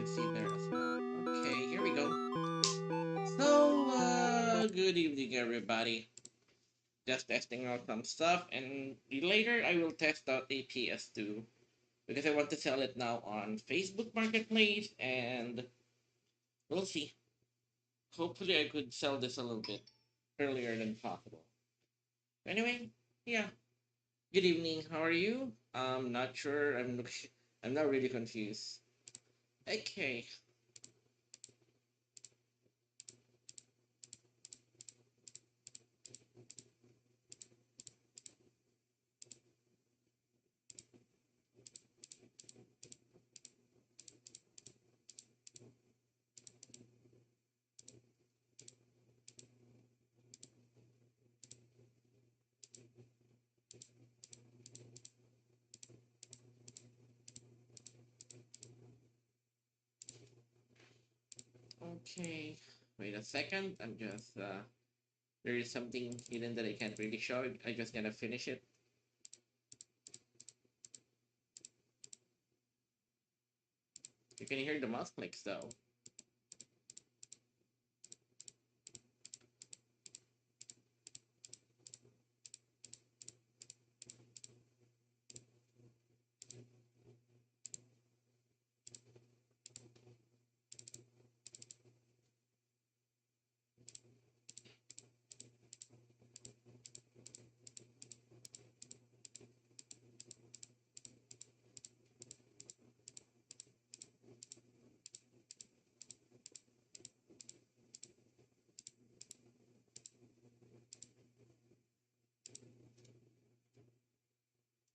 can see there as well. Okay, here we go. So, good evening, everybody. Just testing out some stuff, and later I will test out the PS2 because I want to sell it now on Facebook Marketplace, and we'll see. Hopefully, I could sell this a little bit earlier than possible. Anyway, yeah. Good evening. How are you? I'm not sure. I'm not really confused. Okay. Okay. Wait a second. I'm just there is something hidden that I can't really show. I just gotta finish it. You can hear the mouse clicks though.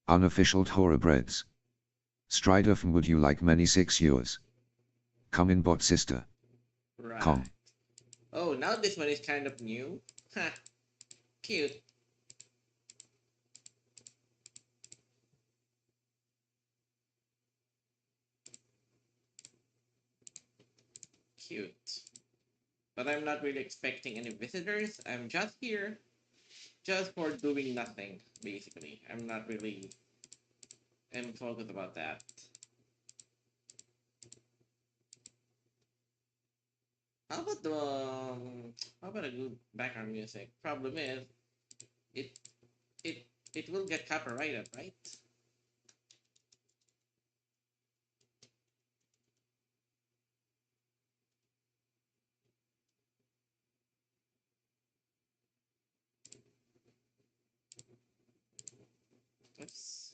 Unofficial Thoroughbreds. Strider from Would You Like Many 6 Yours. Come in bot sister. Right. Come. Oh, now this one is kind of new. Ha. Cute. Cute. But I'm not really expecting any visitors. I'm just here just for doing nothing, basically. I'm not really am focused about that. How about the how about a good background music? Problem is it it it will get copyrighted, right? Oops.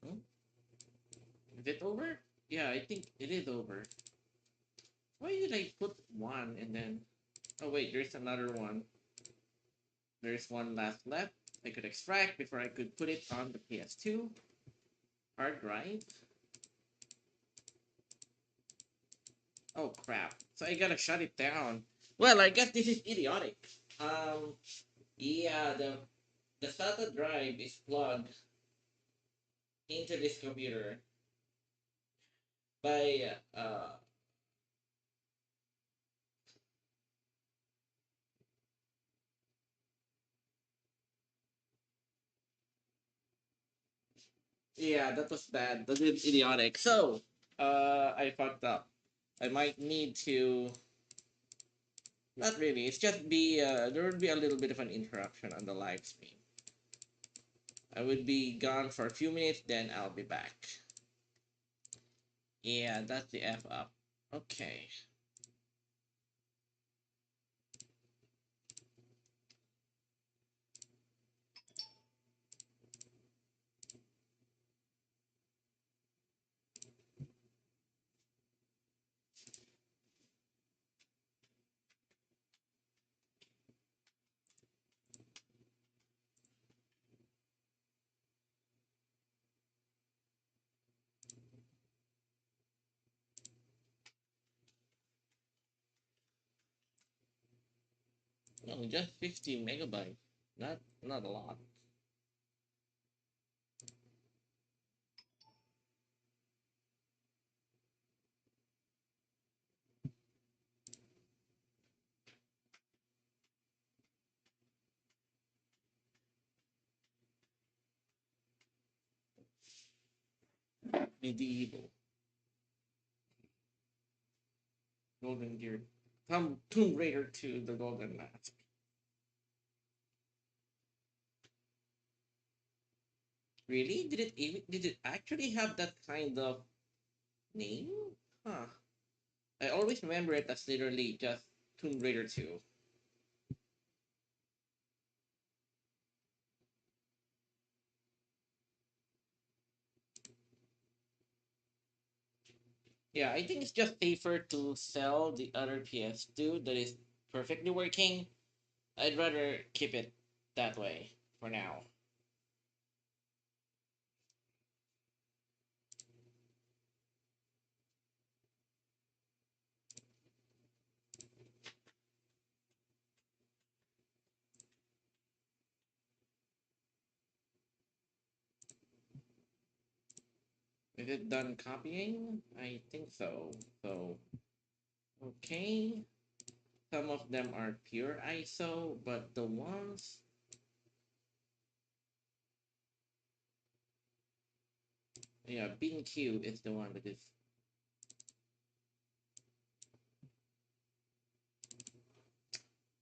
Hmm? Is it over? Yeah, I think it is over. Why did I put one and then? Oh wait, there's another one. There's one left. I could extract before I could put it on the PS2 hard drive. Oh crap! So I gotta shut it down. Well, I guess this is idiotic. Um, yeah, the SATA drive is plugged into this computer by yeah, that was bad. That is idiotic. So, I fucked up. I might need to. Not really. It's just be there would be a little bit of an interruption on the live stream. I would be gone for a few minutes, then I'll be back. Yeah, that's the F up. Okay. Oh, just 50 megabytes. Not a lot. Medieval. Golden Gear. Tomb Raider 2, the Golden Mask. Really? Did it actually have that kind of name? Huh. I always remember it as literally just Tomb Raider 2. Yeah, I think it's just safer to sell the other PS2 that is perfectly working. I'd rather keep it that way for now. Is it done copying? I think so. So, okay. Some of them are pure ISO, but the ones. Yeah, BenQ is the one that is.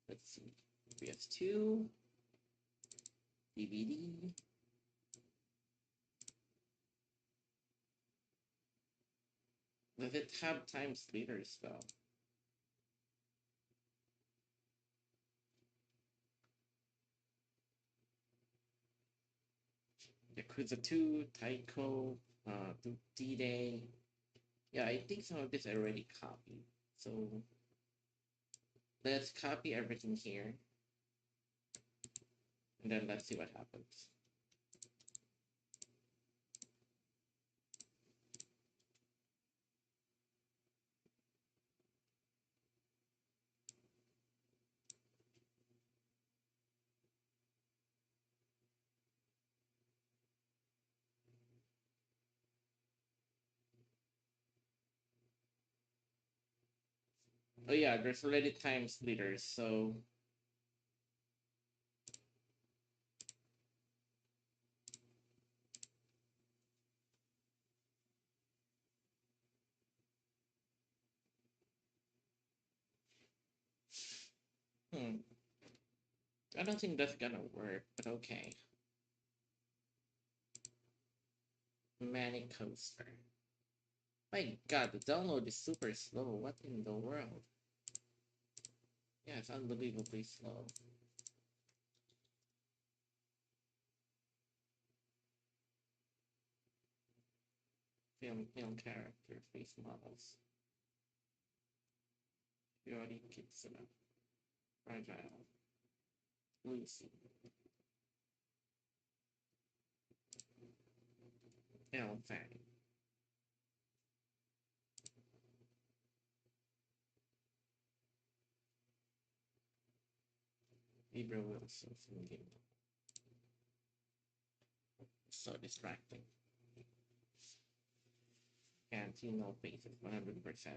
Let's see. PS2, DVD. Does it have time splitters though? Yakuza 2, Taiko, D-Day. Yeah, I think some of this I already copied. So let's copy everything here, and then let's see what happens. Oh yeah, there's already time splitters, so hmm. I don't think that's gonna work, but okay. Manic Coaster. My god, the download is super slow. What in the world? Yeah, it's unbelievably slow. Film character, face models. Yori Kitsuna. Fragile. Lucy. Elfang. Libra Wilson from Game. So distracting. Can't see no faces, 100%.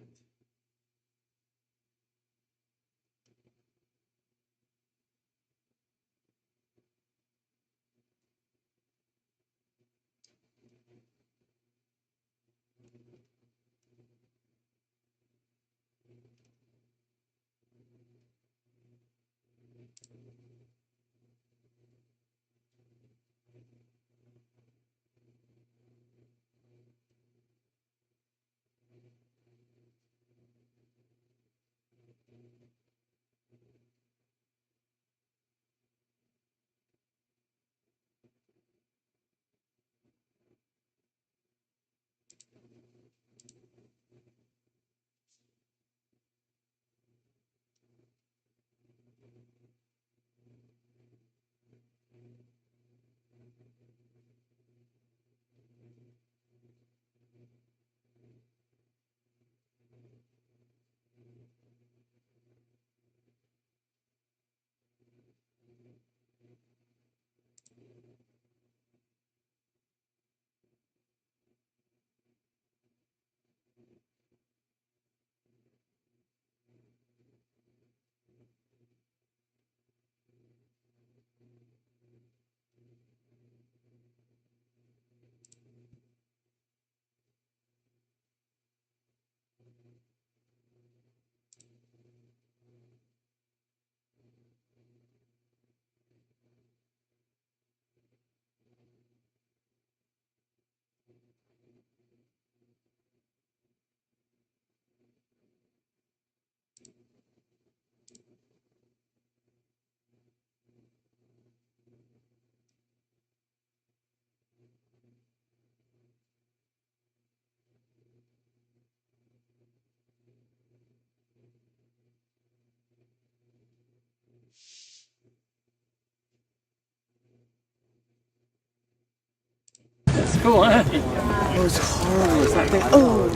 cool, huh? It was horrible. It's that thing. Oh!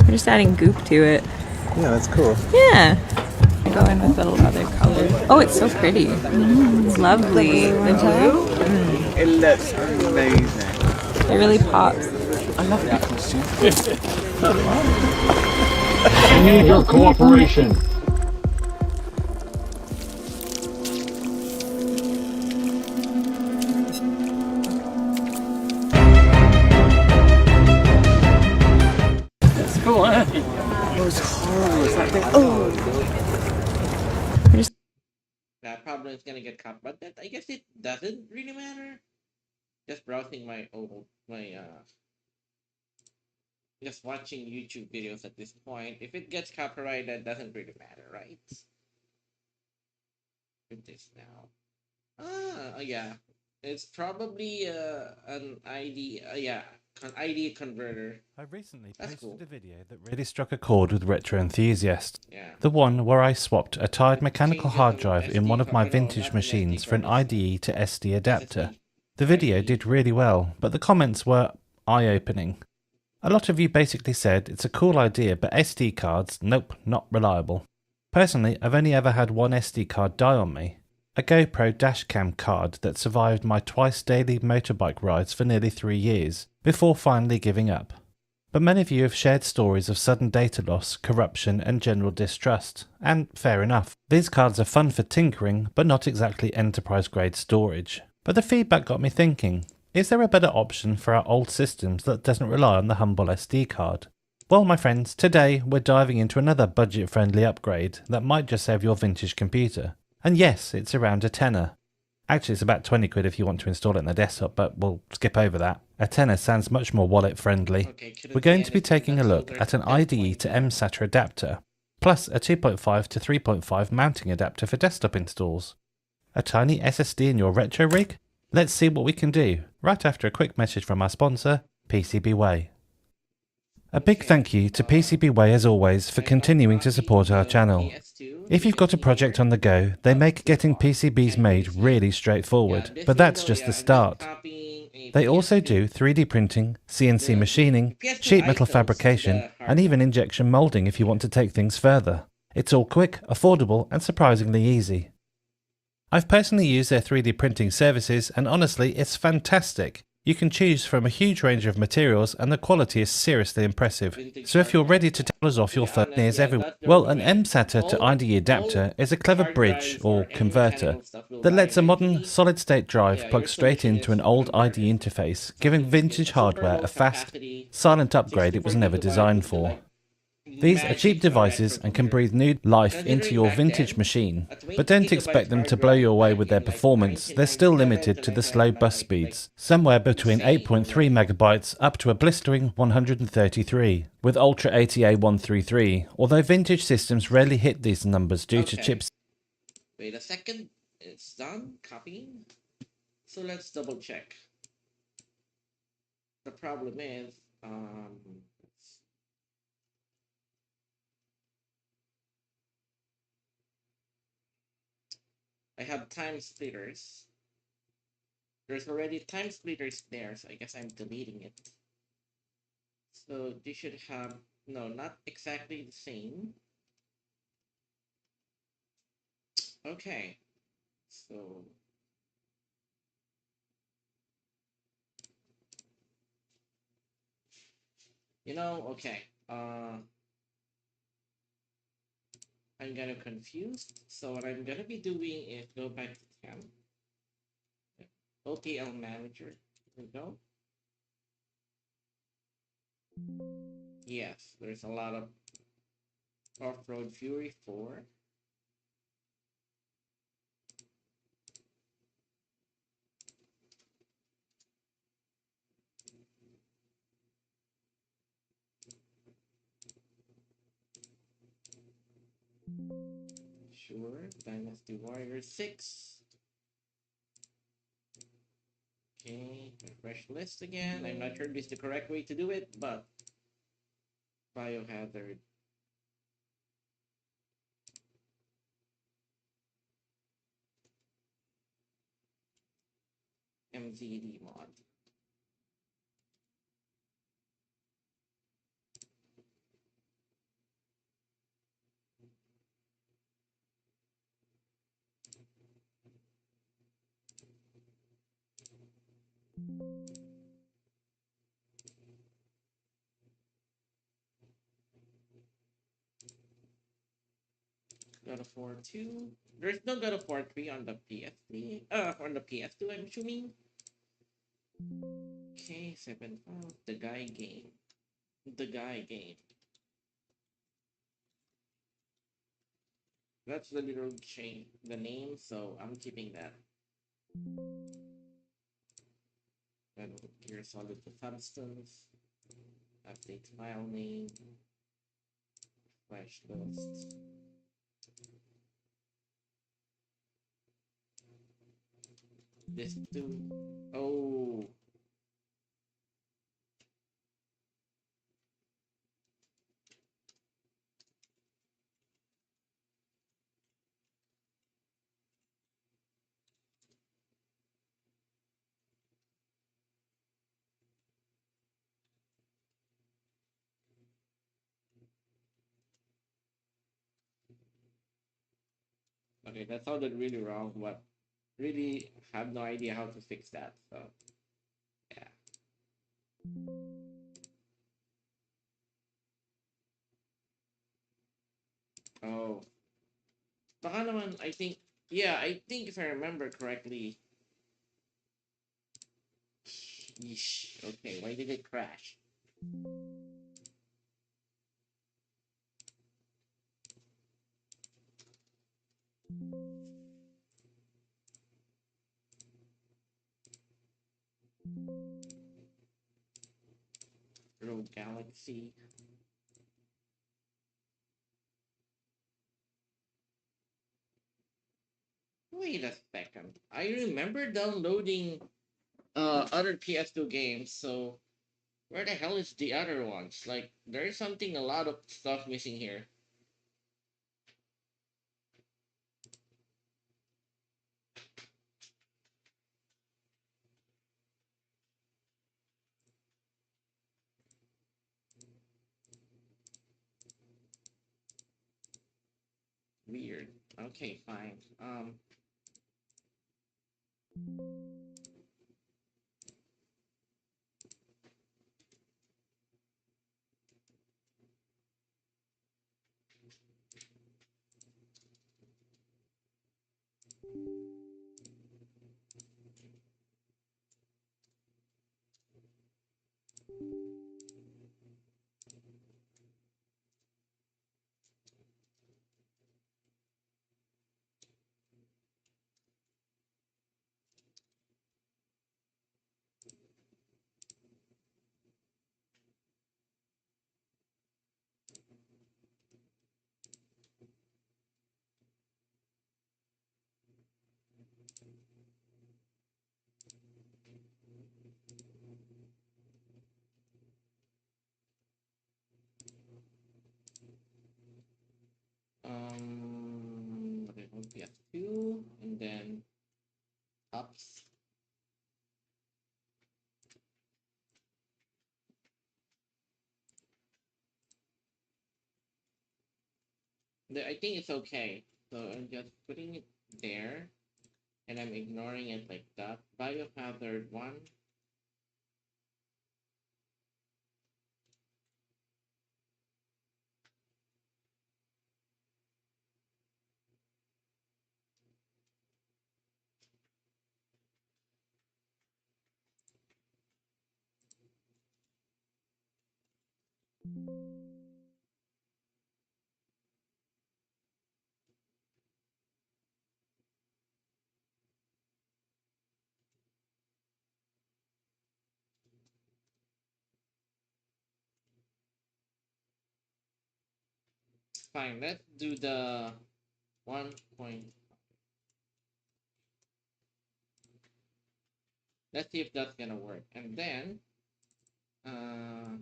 We're just adding goop to it. Yeah, that's cool. Yeah. Go in with little other colors. Oh, it's so pretty. It's lovely. The blue? It looks amazing. It really pops. I love that costume. I need your cooperation. That's cool, huh? It was horrible. It's that thing. Oh! That problem is gonna get cut, but that I guess it doesn't really matter. Just browsing just watching YouTube videos at this point. If it gets copyrighted, that doesn't really matter, right? With this now. Yeah. It's probably an ID yeah, ID converter. I recently That's posted cool. a video that really struck a chord with retro enthusiasts. Yeah. The one where I swapped a tired mechanical Changes hard in drive in one of my SD vintage not machines SD for an card, IDE to SD adapter. SSD. The video IDE. did really well, but the comments were eye-opening. A lot of you basically said it's a cool idea, but SD cards, nope, not reliable. Personally, I've only ever had one SD card die on me. A GoPro dashcam card that survived my twice daily motorbike rides for nearly 3 years, before finally giving up. But many of you have shared stories of sudden data loss, corruption and general distrust, and fair enough. These cards are fun for tinkering, but not exactly enterprise grade storage. But the feedback got me thinking, is there a better option for our old systems that doesn't rely on the humble SD card? Well, my friends, today we're diving into another budget-friendly upgrade that might just save your vintage computer. And yes, it's around a tenner. Actually, it's about 20 quid if you want to install it on the desktop, but we'll skip over that. A tenner sounds much more wallet-friendly. Okay, We're going to be taking a look at an IDE to mSATA adapter, plus a 2.5 to 3.5 mounting adapter for desktop installs. A tiny SSD in your retro rig? Let's see what we can do, right after a quick message from our sponsor, PCBWay. A big thank you to PCBWay as always for continuing to support our channel. If you've got a project on the go, they make getting PCBs made really straightforward, but that's just the start. They also do 3D printing, CNC machining, sheet metal fabrication, and even injection molding if you want to take things further. It's all quick, affordable, and surprisingly easy. I've personally used their 3D printing services, and honestly, it's fantastic. You can choose from a huge range of materials and the quality is seriously impressive. So if you're ready to tell us off your phone ears everywhere, well, an mSATA to IDE adapter is a clever bridge or converter that lets a modern solid-state drive plug straight into an old IDE interface, giving vintage hardware a fast, silent upgrade it was never designed for. These are cheap devices and can breathe new life into your vintage machine, but don't expect them to blow you away with their performance. They're still limited to the slow bus speeds, somewhere between 8.3 megabytes up to a blistering 133, with Ultra ATA 133, although vintage systems rarely hit these numbers due to chips. Wait a second, it's done copying. So let's double check. The problem is, I have time splitters. There's already time splitters there, so I guess I'm deleting it. So they should have, no, not exactly the same. Okay, so okay. I'm gonna confused. So what I'm gonna be doing is go back to 10. OTL manager. Here we go. Yes, there's a lot of off-road Fury 4. Sure, Dynasty Warrior 6. Okay, refresh list again. I'm not sure this is the correct way to do it, but Biohazard. MZD mod. God of War 2. There's no God of War 3 on the PS3. On the PS2, I'm assuming. Okay, 7. Oh, the guy game. The guy game. That's the little change, the name, so I'm keeping that. Then Gear Solid the Substance. Update file name. Flash list. This too. Oh. Okay, that sounded really wrong, but really have no idea how to fix that. So yeah. Oh. Baka naman, I think, yeah, I think if I remember correctly. Yeesh. Okay, why did it crash? Rogue Galaxy. Wait a second. I remember downloading other PS2 games, so where the hell is the other ones? Like, there's something, a lot of stuff missing here. Weird. Okay, fine. Okay, PS2, and then ups. I think it's okay. So I'm just putting it there, and I'm ignoring it like that. Biohazard 1. Fine, let's do the 1 point. Let's see if that's gonna work. And then, uh,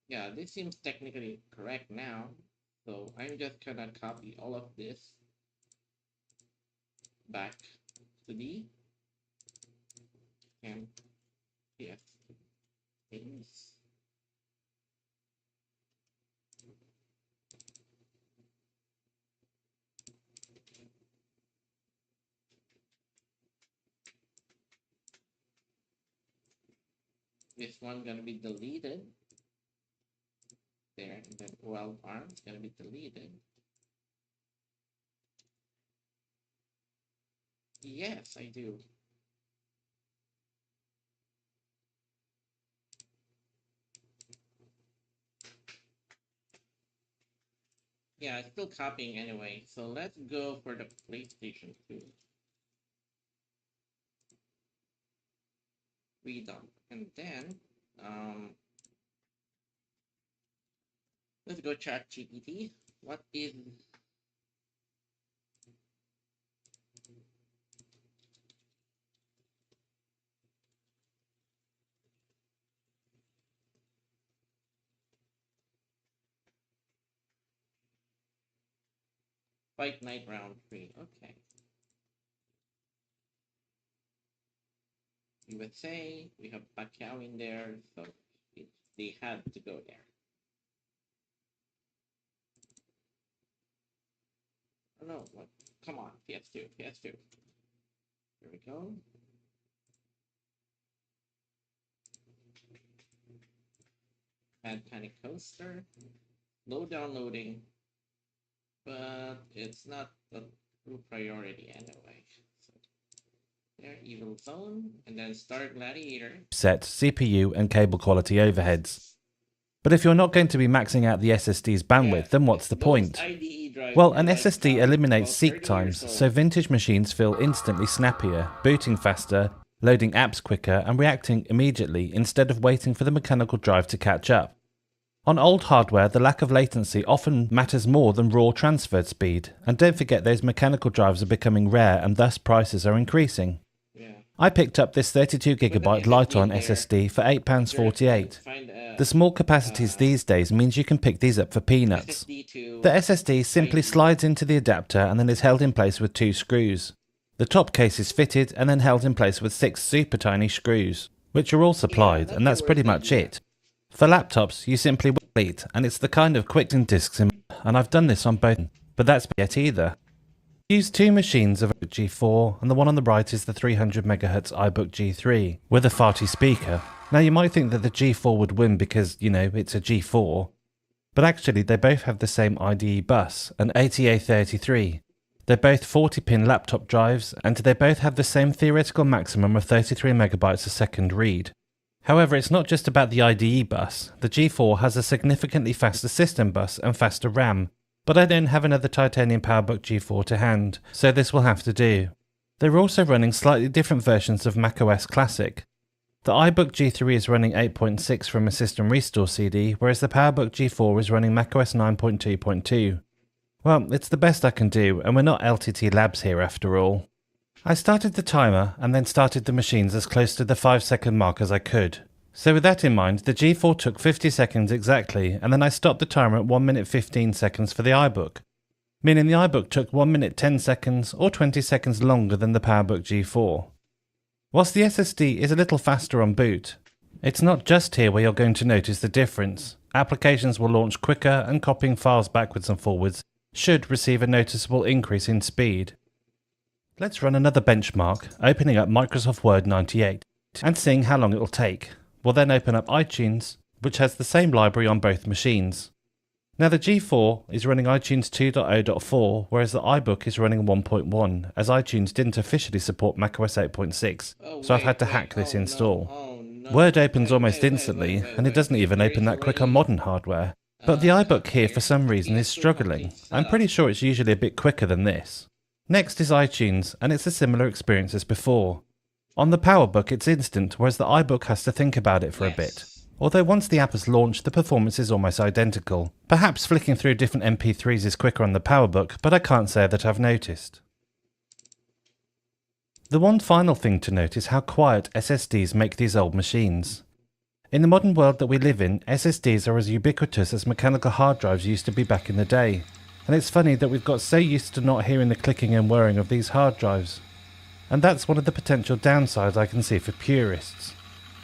yeah, this seems technically correct now. So I'm just gonna copy all of this back to the camp. Yes. things. This one gonna be deleted. There, and then 12 arms gonna be deleted. Yes, I do. Yeah, it's still copying anyway. So let's go for the PlayStation 2. Redone. And then, let's go chat GPT. What is Fight Night Round 3? Okay. USA, we have Pacquiao in there, so they had to go there. Oh no, what? Come on, PS2, PS2. Here we go. Add Panic Coaster. Low downloading, but it's not a true priority anyway. So there, Evil Zone, and then Star Gladiator. Set, CPU and cable quality overheads. But if you're not going to be maxing out the SSD's bandwidth, then what's the point? Well, an SSD eliminates seek times, so vintage machines feel instantly snappier, booting faster, loading apps quicker, and reacting immediately instead of waiting for the mechanical drive to catch up. On old hardware, the lack of latency often matters more than raw transferred speed, and don't forget those mechanical drives are becoming rare and thus prices are increasing. I picked up this 32GB Lite-On SSD for £8.48. The small capacities these days means you can pick these up for peanuts. The SSD simply slides into the adapter and then is held in place with 2 screws. The top case is fitted and then held in place with 6 super tiny screws, which are all supplied, and that's pretty much it. For laptops, you simply wait, and it's the kind of quick disks and I've done this on both, but that's yet either. Use 2 machines of G4, and the one on the right is the 300MHz iBook G3 with a farty speaker. Now you might think that the G4 would win because, you know, it's a G4, but actually they both have the same IDE bus, an ATA33. They're both 40-pin laptop drives, and they both have the same theoretical maximum of 33MB a second read. However, it's not just about the IDE bus. The G4 has a significantly faster system bus and faster RAM, but I don't have another titanium PowerBook G4 to hand, so this will have to do. They're also running slightly different versions of macOS Classic. The iBook G3 is running 8.6 from a System Restore CD, whereas the PowerBook G4 is running macOS 9.2.2. Well, it's the best I can do, and we're not LTT Labs here after all. I started the timer and then started the machines as close to the 5-second mark as I could. So with that in mind, the G4 took 50 seconds exactly, and then I stopped the timer at 1 minute 15 seconds for the iBook, meaning the iBook took 1 minute 10 seconds or 20 seconds longer than the PowerBook G4. Whilst the SSD is a little faster on boot, it's not just here where you're going to notice the difference. Applications will launch quicker, and copying files backwards and forwards should receive a noticeable increase in speed. Let's run another benchmark, opening up Microsoft Word 98 and seeing how long it will take. We'll then open up iTunes, which has the same library on both machines. Now the G4 is running iTunes 2.0.4, whereas the iBook is running 1.1, as iTunes didn't officially support macOS 8.6, so I've had to hack this install. Word opens almost instantly, and it doesn't even open that quick on modern hardware. But the iBook here for some reason is struggling. I'm pretty sure it's usually a bit quicker than this. Next is iTunes, and it's a similar experience as before. On the PowerBook it's instant, whereas the iBook has to think about it for a bit. Although once the app is launched, the performance is almost identical. Perhaps flicking through different MP3s is quicker on the PowerBook, but I can't say that I've noticed. The one final thing to note is how quiet SSDs make these old machines. In the modern world that we live in, SSDs are as ubiquitous as mechanical hard drives used to be back in the day. And it's funny that we've got so used to not hearing the clicking and whirring of these hard drives. And that's one of the potential downsides I can see for purists.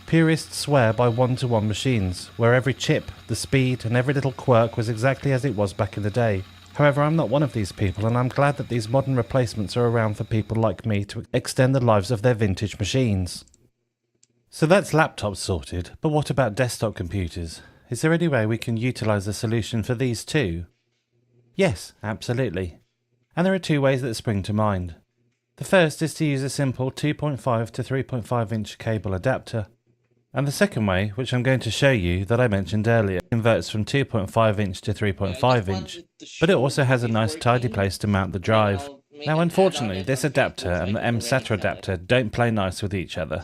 Purists swear by one-to-one machines, where every chip, the speed, and every little quirk was exactly as it was back in the day. However, I'm not one of these people, and I'm glad that these modern replacements are around for people like me to extend the lives of their vintage machines. So that's laptops sorted, but what about desktop computers? Is there any way we can utilise the solution for these too? Yes, absolutely. And there are two ways that spring to mind. The first is to use a simple 2.5 to 3.5 inch cable adapter, and the second way, which I'm going to show you, that I mentioned earlier, converts from 2.5 inch to 3.5 inch, but it also has a nice tidy place to mount the drive. Now unfortunately, this adapter and the MSATA adapter don't play nice with each other.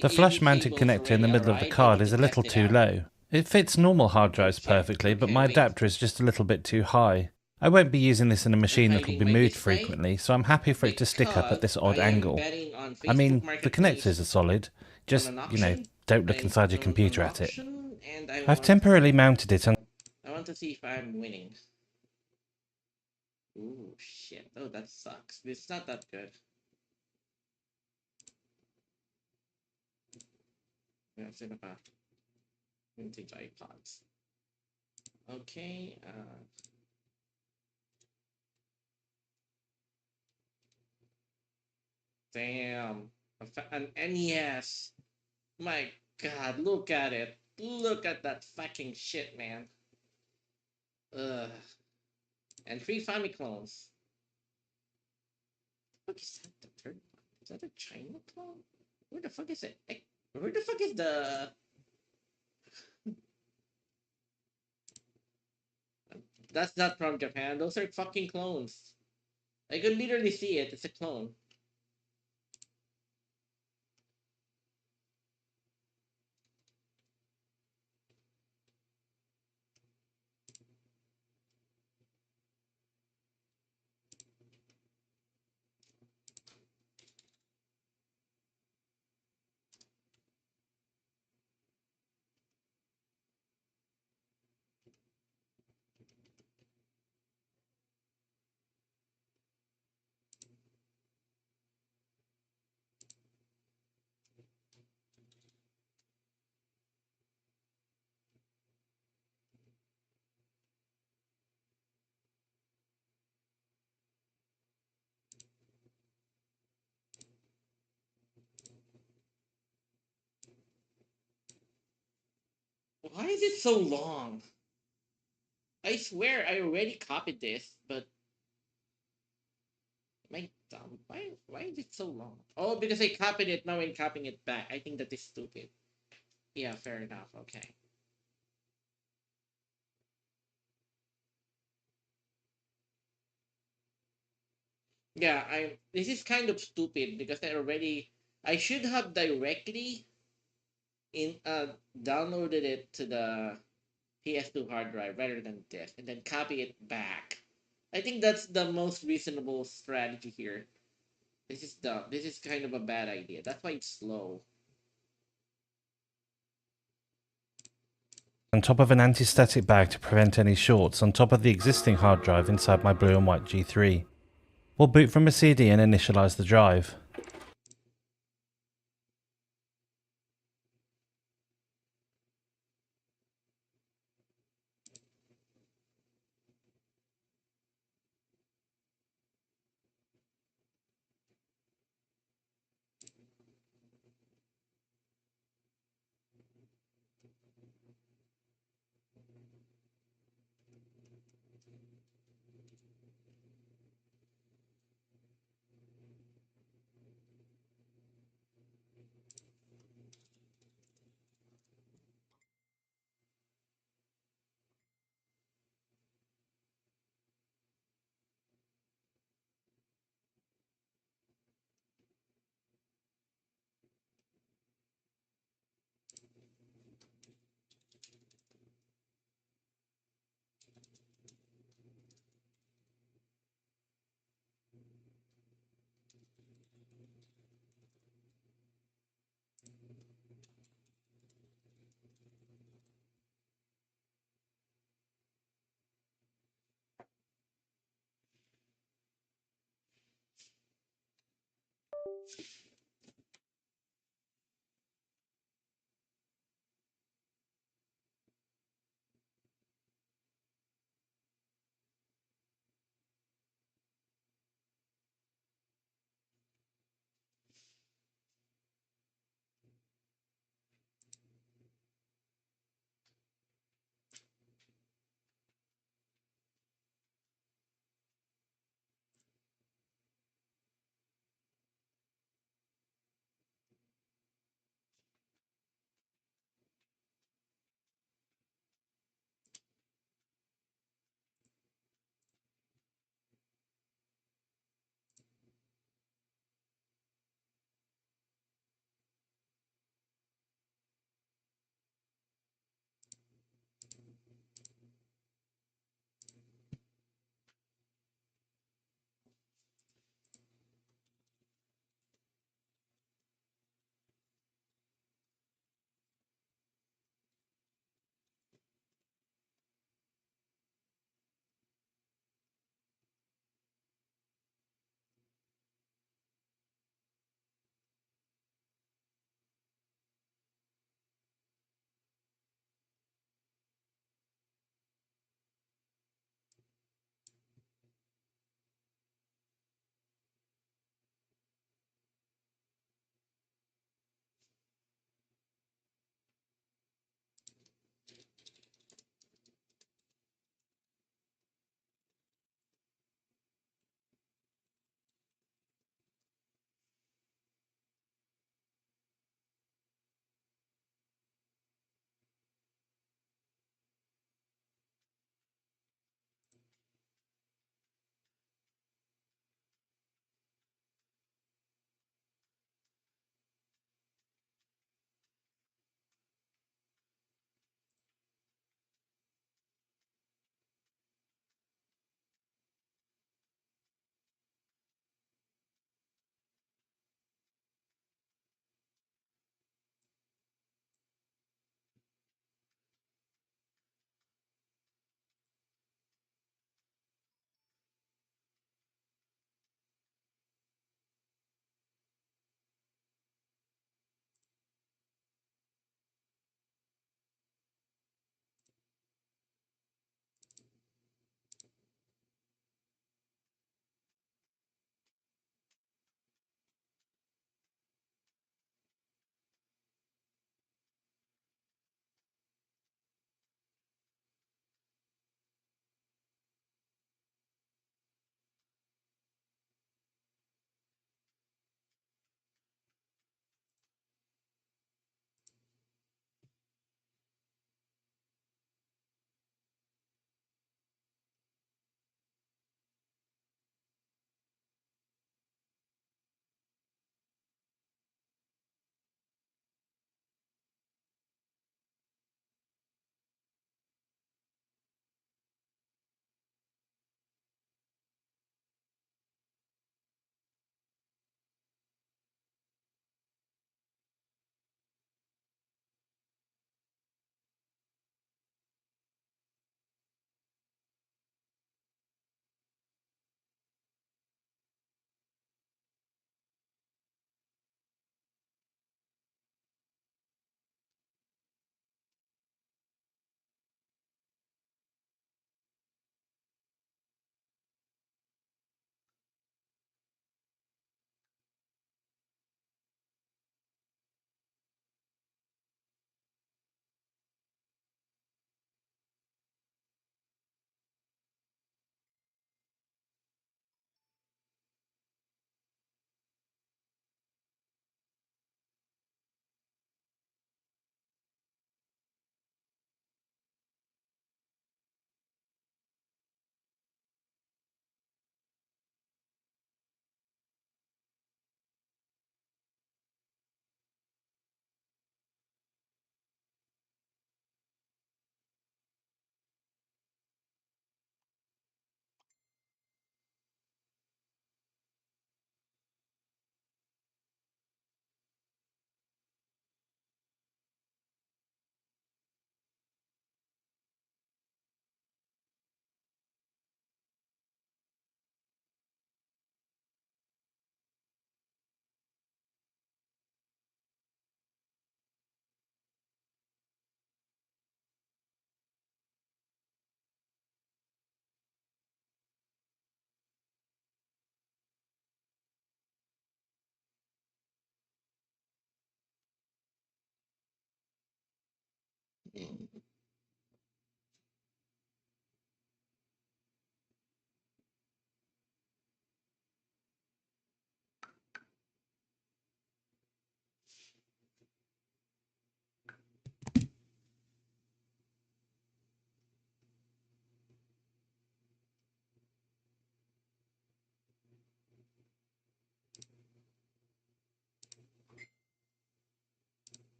The flush mounted connector in the middle of the card is a little too low. It fits normal hard drives perfectly, but my adapter is just a little bit too high. I won't be using this in a machine that will be moved frequently, so I'm happy for it to stick up at this odd angle. I mean, the connectors are solid, just, don't look inside your computer at it. I've temporarily mounted it on... I want to see if I'm winning. Ooh, shit. Oh, that sucks. It's not that good. That's in about vintage iPods. Okay, damn. An NES. My god, look at it. Look at that fucking shit, man. Ugh. And 3 Famiclones. What is that? The third one? Is that a China clone? Where the fuck is it? Where the fuck is the... That's not from Japan. Those are fucking clones. I could literally see it. It's a clone. Why is it so long? I swear I already copied this, but my dumb. Why is it so long? Oh, because I copied it. Now I'm copying it back. I think that is stupid. Yeah, fair enough. Okay. Yeah, I. This is kind of stupid because I should have directly in downloaded it to the PS2 hard drive rather than this, and then copy it back. I think that's the most reasonable strategy here. This is dumb. This is kind of a bad idea. That's why it's slow. on top of an anti-static bag to prevent any shorts on top of the existing hard drive inside my blue and white G3. We'll boot from a CD and initialize the drive.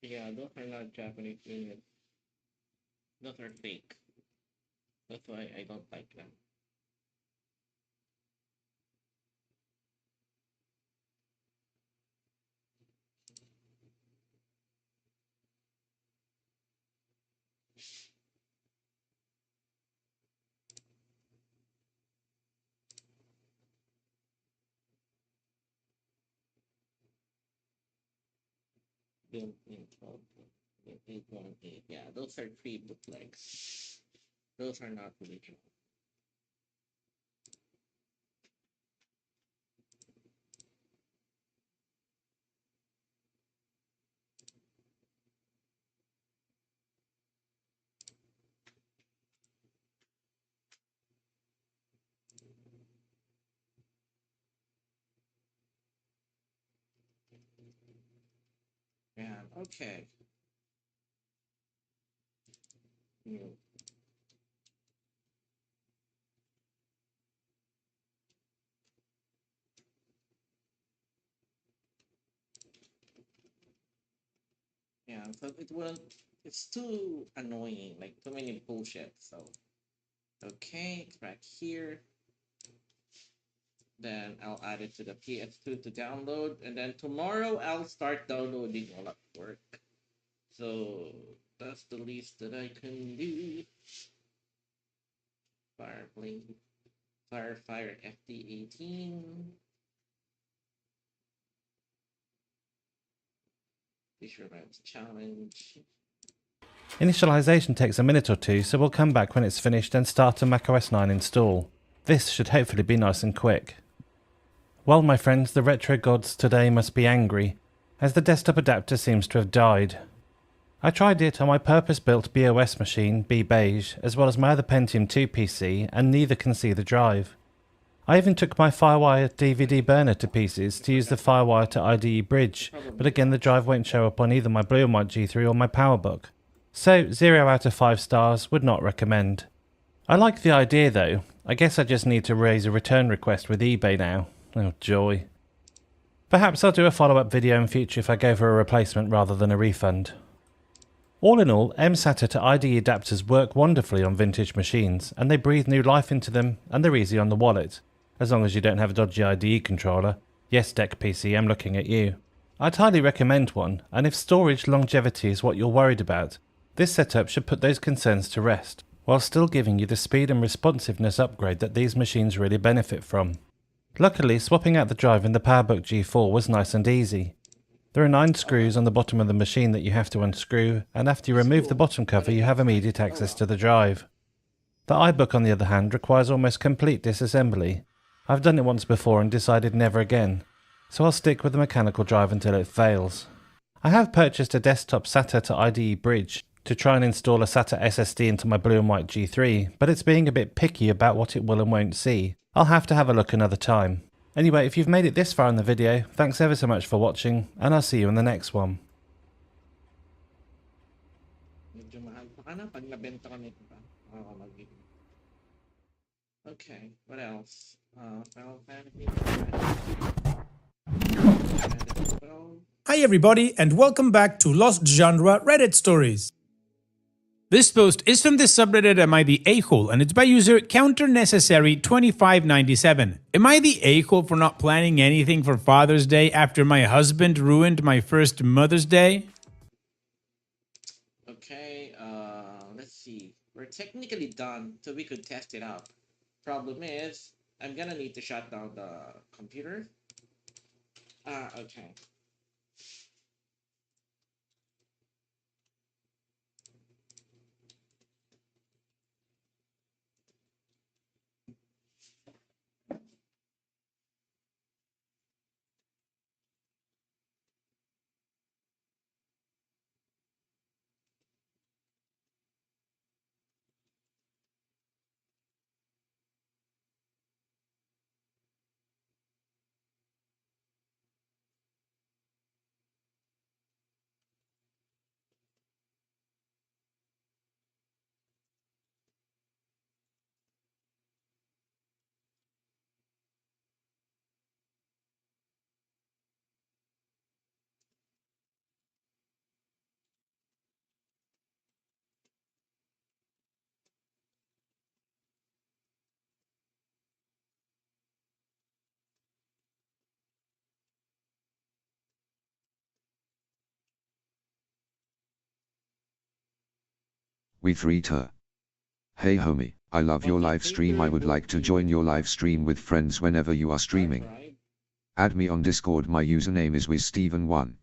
Yeah, those are not Japanese units. Those are fake. That's why I don't like them. Built in 12, 818. Yeah, those are three bootlegs. Those are not original. Yeah, okay. Mm. Yeah, so it will. It's too annoying, like too many bullshit. So okay, it's back here. Then I'll add it to the PS2 to download, and then tomorrow I'll start downloading all at work. So that's the least that I can do. Fireblade, Firefire FD18. Fisherman's Challenge. Initialization takes a minute or two, so we'll come back when it's finished and start a macOS 9 install. This should hopefully be nice and quick. Well, my friends, the retro gods today must be angry, as the desktop adapter seems to have died. I tried it on my purpose-built BOS machine, B-Beige, as well as my other Pentium 2 PC, and neither can see the drive. I even took my Firewire DVD burner to pieces to use the Firewire to IDE bridge, but again the drive won't show up on either my Blue and White G3 or my PowerBook. So 0 out of 5 stars, would not recommend. I like the idea though. I guess I just need to raise a return request with eBay now. Oh joy. Perhaps I'll do a follow-up video in future if I go for a replacement rather than a refund. All in all, mSATA to IDE adapters work wonderfully on vintage machines, and they breathe new life into them, and they're easy on the wallet. As long as you don't have a dodgy IDE controller. Yes, Deck PC, I'm looking at you. I'd highly recommend one, and if storage longevity is what you're worried about, this setup should put those concerns to rest, while still giving you the speed and responsiveness upgrade that these machines really benefit from. Luckily, swapping out the drive in the PowerBook G4 was nice and easy. There are 9 screws on the bottom of the machine that you have to unscrew, and after you remove the bottom cover you have immediate access to the drive. The iBook on the other hand requires almost complete disassembly. I've done it once before and decided never again, so I'll stick with the mechanical drive until it fails. I have purchased a desktop SATA to IDE bridge to try and install a SATA SSD into my Blue and White G3, but it's being a bit picky about what it will and won't see. I'll have to have a look another time. Anyway, if you've made it this far in the video, thanks ever so much for watching, and I'll see you in the next one. Medyo mahal pa ka na pag nabenta ko nito pa. Okay, what else? Final Fantasy. Hi everybody and welcome back to Lost Genre Reddit Stories. This post is from the subreddit Am I the A-hole and it's by user CounterNecessary2597. Am I the a-hole for not planning anything for Father's Day after my husband ruined my first Mother's Day? Okay, let's see. We're technically done, so we could test it out. Problem is, I'm gonna need to shut down the computer. Okay. We freed her. Hey homie, I love your live stream. I would like to join your live stream with friends whenever you are streaming. Add me on Discord. My username is WizSteven1.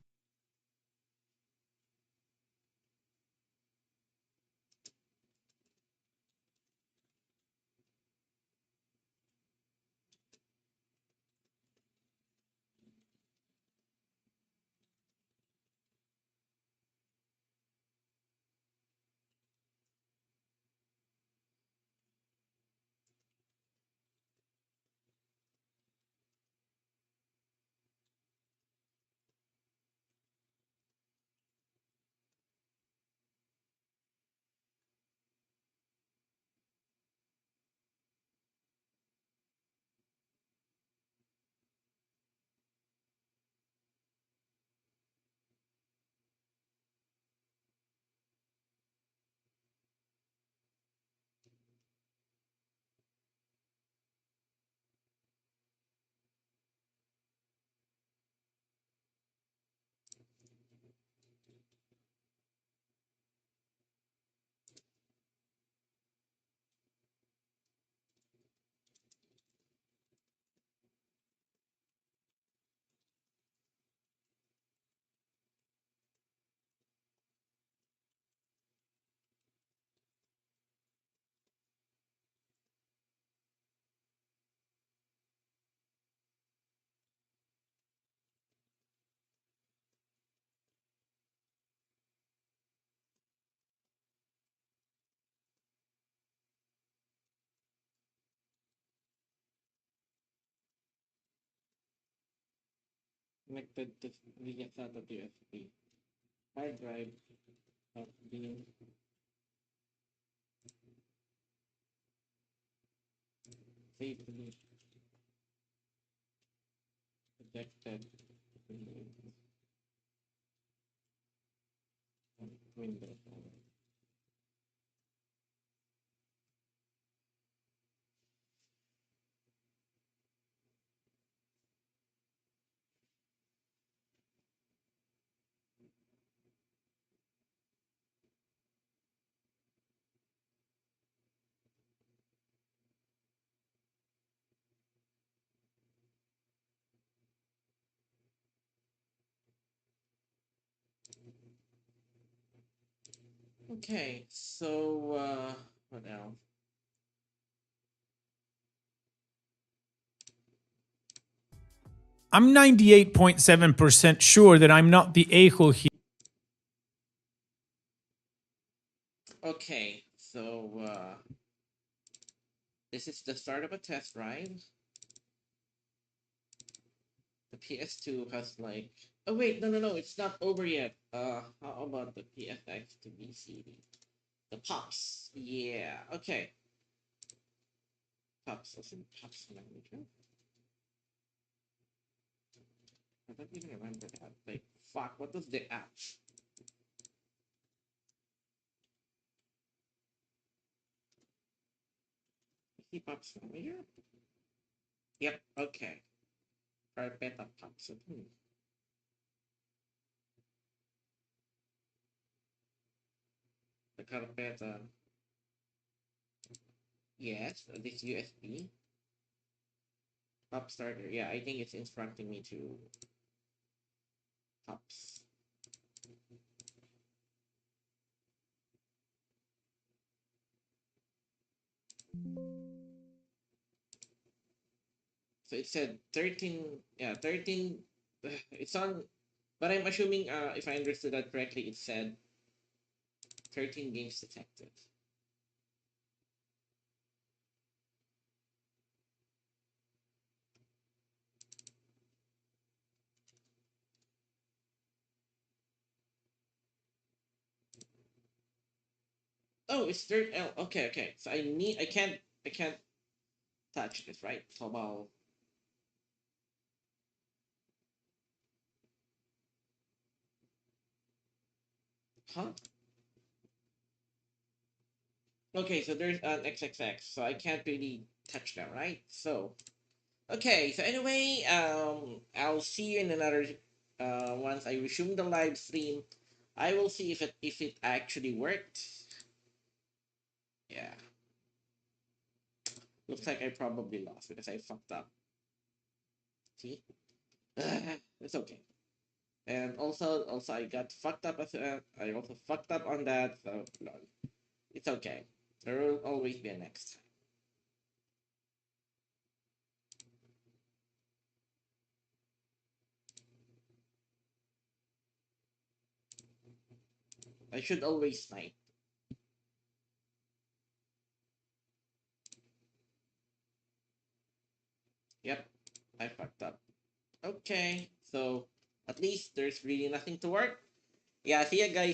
Connected to via SATA USB. Hard drive has been safely ejected from Windows. Okay, so what else? I'm 98.7% sure that I'm not the a-hole here. Okay, so this is the start of a test ride. The PS2 has like, oh wait, no, it's not over yet. How about the PSX to VCD? The pops, yeah, okay. Pops, wasn't pops manager? I don't even remember that. Like, fuck, what was the app? Keep pops manager? Yep, okay. Carpeta pops. The carpeta. Yes, this USB. Pop starter. Yeah, I think it's instructing me to pops. So it said 13, yeah, 13. It's on, but I'm assuming, if I understood that correctly, it said 13 games detected. Oh, it's third L. Okay, okay. So I can't touch this, right? So about, huh? Okay, so there's an XXX, so I can't really touch that, right? So, okay, so anyway, I'll see you in another, once I resume the live stream. I will see if it actually worked. Yeah. Looks like I probably lost because I fucked up. See? It's okay. And also I got fucked up as I also fucked up on that, so lol. It's okay. There will always be a next time. I should always snipe. Yep, I fucked up. Okay, so at least there's really nothing to work. Yeah, see ya guys.